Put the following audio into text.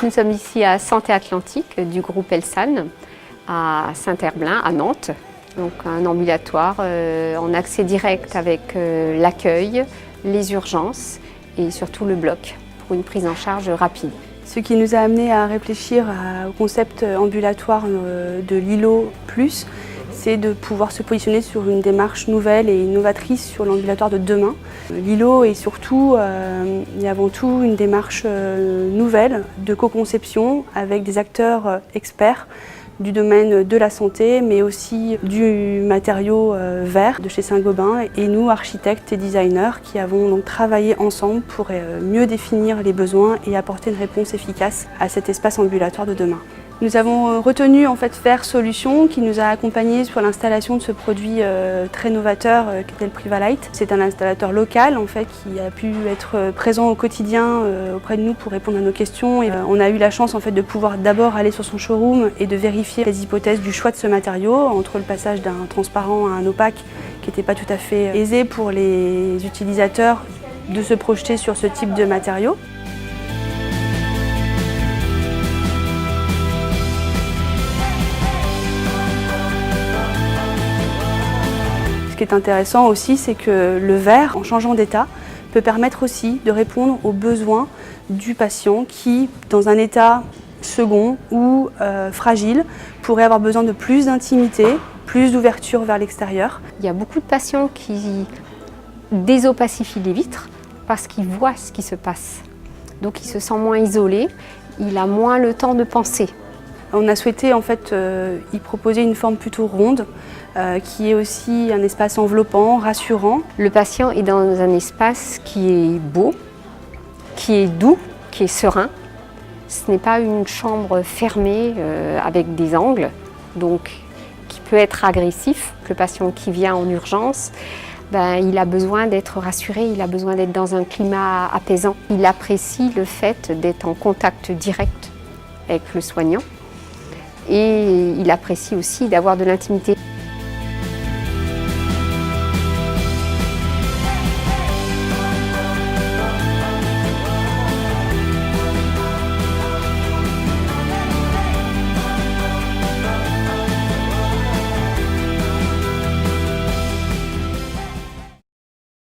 nous sommes ici à Santé Atlantique du groupe Elsan, à Saint-Herblain, à Nantes. Donc un ambulatoire en accès direct avec l'accueil, les urgences et surtout le bloc pour une prise en charge rapide. Ce qui nous a amené à réfléchir au concept ambulatoire de l'ILO+, c'est de pouvoir se positionner sur une démarche nouvelle et innovatrice sur l'ambulatoire de demain. L'ILO est surtout et avant tout une démarche nouvelle de co-conception avec des acteurs experts du domaine de la santé, mais aussi du matériau vert de chez Saint-Gobain et nous, architectes et designers, qui avons donc travaillé ensemble pour mieux définir les besoins et apporter une réponse efficace à cet espace ambulatoire de demain. Nous avons retenu Faire Solutions qui nous a accompagnés sur l'installation de ce produit très novateur qui était le Privalite. C'est un installateur local qui a pu être présent au quotidien auprès de nous pour répondre à nos questions. Et, on a eu la chance de pouvoir d'abord aller sur son showroom et de vérifier les hypothèses du choix de ce matériau entre le passage d'un transparent à un opaque qui n'était pas tout à fait aisé pour les utilisateurs de se projeter sur ce type de matériau. Ce qui est intéressant aussi, c'est que le verre, en changeant d'état, peut permettre aussi de répondre aux besoins du patient qui, dans un état second ou fragile, pourrait avoir besoin de plus d'intimité, plus d'ouverture vers l'extérieur. Il y a beaucoup de patients qui désopacifient les vitres parce qu'ils voient ce qui se passe. Donc il se sent moins isolé, il a moins le temps de penser. On a souhaité y proposer une forme plutôt ronde, qui est aussi un espace enveloppant, rassurant. Le patient est dans un espace qui est beau, qui est doux, qui est serein. Ce n'est pas une chambre fermée avec des angles, donc qui peut être agressif. Le patient qui vient en urgence, il a besoin d'être rassuré, il a besoin d'être dans un climat apaisant. Il apprécie le fait d'être en contact direct avec le soignant et il apprécie aussi d'avoir de l'intimité.